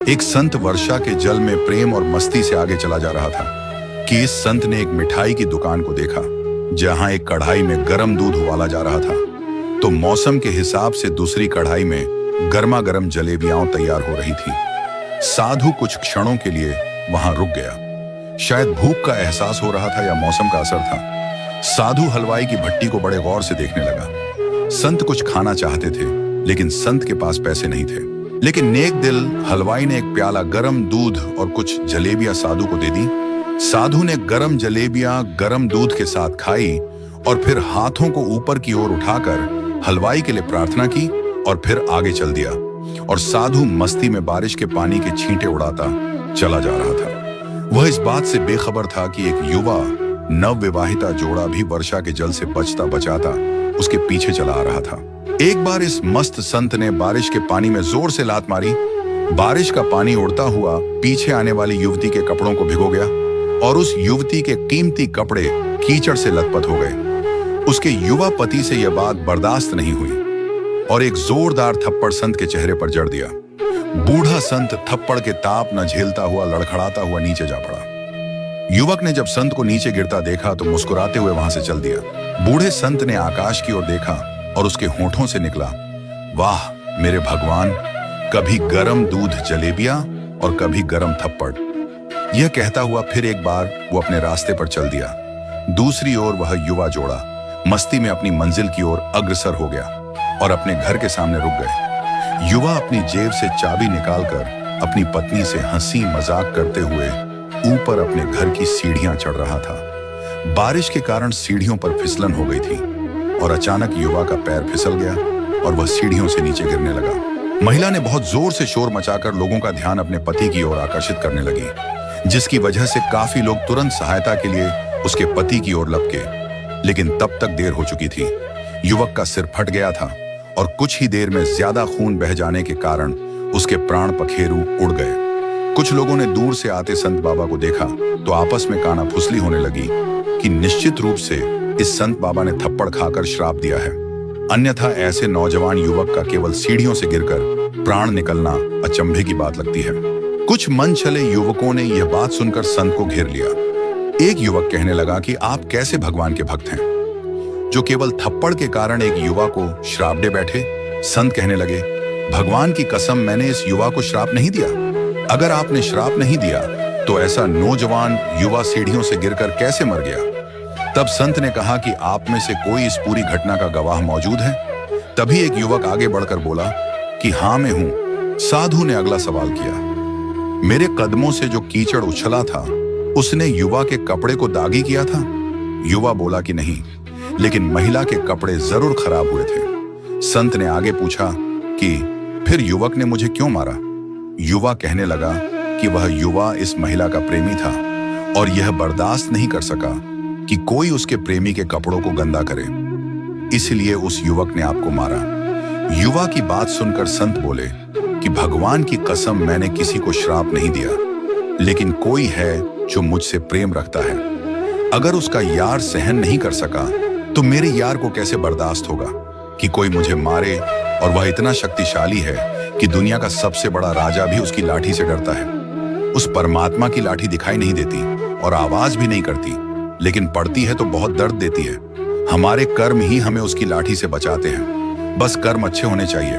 एक संत वर्षा के जल में प्रेम और मस्ती से आगे चला जा रहा था कि इस संत ने एक मिठाई की दुकान को देखा जहां एक कढ़ाई में गर्म दूध उबाला जा रहा था। तो मौसम के हिसाब से दूसरी कढ़ाई में गर्मा गर्म जलेबियां तैयार हो रही थी। साधु कुछ क्षणों के लिए वहां रुक गया। शायद भूख का एहसास हो रहा था या मौसम का असर था। साधु हलवाई की भट्टी को बड़े गौर से देखने लगा। संत कुछ खाना चाहते थे लेकिन संत के पास पैसे नहीं थे। लेकिन नेक दिल हलवाई ने एक प्याला गरम दूध और कुछ जलेबियां साधु को दे दी। साधु ने गरम जलेबियां गरम दूध के साथ खाई और फिर हाथों को ऊपर की ओर उठाकर हलवाई के लिए प्रार्थना की और फिर आगे चल दिया। और साधु मस्ती में बारिश के पानी के छींटे उड़ाता चला जा रहा था। वह इस बात से बेखबर था कि एक युवा नवविवाहिता जोड़ा भी वर्षा के जल से बचता बचाता उसके पीछे चला आ रहा था। एक बार इस मस्त संत ने बारिश के पानी में जोर से लात मारी। बारिश का पानी उड़ता हुआ पीछे आने वाली युवती के कपड़ों को भिगो गया और उस युवती के कीमती कपड़े कीचड़ से लथपथ हो गए। उसके युवा पति से यह बात बर्दाश्त नहीं हुई और एक जोरदार थप्पड़ संत के चेहरे पर जड़ दिया। बूढ़ा संत थप्पड़ के ताप न झेलता हुआ लड़खड़ाता हुआ नीचे जा पड़ा। युवक ने जब संत को नीचे गिरता देखा तो मुस्कुराते हुए वहां से चल दिया। बूढ़े संत ने आकाश की ओर देखा और उसके होठों से निकला, वाह मेरे भगवान, कभी गरम दूध जलेबियां और कभी गरम थप्पड़। यह कहता हुआ फिर एक बार वो अपने रास्ते पर चल दिया। दूसरी ओर वह युवा जोड़ा मस्ती में अपनी मंजिल की ओर अग्रसर हो गया और अपने घर के सामने रुक गए। युवा अपनी जेब से चाबी निकालकर अपनी पत्नी से हंसी मजाक करते हुए ऊपर अपने घर की सीढ़ियां चढ़ रहा था। बारिश के कारण सीढ़ियों पर फिसलन हो गई थी और अचानक युवा का पैर फिसल गया और वह सीढ़ियों से नीचे गिरने लगा। महिला ने बहुत जोर से शोर मचाकर लोगों का ध्यान अपने पति की ओर आकर्षित करने लगी, जिसकी वजह से काफी लोग तुरंत सहायता के लिए उसके पति की ओर लपके। लेकिन तब तक देर हो चुकी थी। युवक का सिर फट गया था और कुछ ही देर में ज्यादा खून बह जाने के कारण उसके प्राण पखेरु उड़ गए। कुछ लोगों ने दूर से आते संत बाबा को देखा तो आपस में कानाफुसली होने लगी कि निश्चित रूप से इस संत बाबा ने थप्पड़ खाकर श्राप दिया है, अन्यथा ऐसे नौजवान युवक का केवल सीढ़ियों से गिरकर प्राण निकलना अचंभे की बात लगती है। कुछ मन चले युवकों ने यह बात सुनकर संत को घेर लिया। एक युवक कहने लगा कि आप कैसे भगवान के भक्त हैं जो केवल थप्पड़ के कारण एक युवा को श्राप दे बैठे। संत कहने लगे, भगवान की कसम, मैंने इस युवा को श्राप नहीं दिया। अगर आपने श्राप नहीं दिया तो ऐसा नौजवान युवा सीढ़ियों से गिरकर कैसे मर गया? तब संत ने कहा कि आप में से कोई इस पूरी घटना का गवाह मौजूद है? तभी एक युवक आगे बढ़कर बोला कि हाँ मैं हूं। साधु ने अगला सवाल किया, मेरे कदमों से जो कीचड़ उछला था उसने युवा के कपड़े को दागी किया था? युवा बोला कि नहीं, लेकिन महिला के कपड़े जरूर खराब हुए थे। संत ने आगे पूछा कि फिर युवक ने मुझे क्यों मारा? युवा कहने लगा कि वह युवा इस महिला का प्रेमी था और यह बर्दाश्त नहीं कर सका कि कोई उसके प्रेमी के कपड़ों को गंदा करे, इसलिए उस युवक ने आपको मारा। युवा की बात सुनकर संत बोले कि भगवान की कसम, मैंने किसी को श्राप नहीं दिया, लेकिन कोई है जो मुझसे प्रेम रखता है। अगर उसका यार सहन नहीं कर सका तो मेरे यार को कैसे बर्दाश्त होगा कि कोई मुझे मारे, और वह इतना शक्तिशाली है कि दुनिया का सबसे बड़ा राजा भी उसकी लाठी से डरता है। उस परमात्मा की लाठी दिखाई नहीं देती और आवाज भी नहीं करती, लेकिन पड़ती है तो बहुत दर्द देती है। हमारे कर्म ही हमें उसकी लाठी से बचाते हैं। बस कर्म अच्छे होने चाहिए।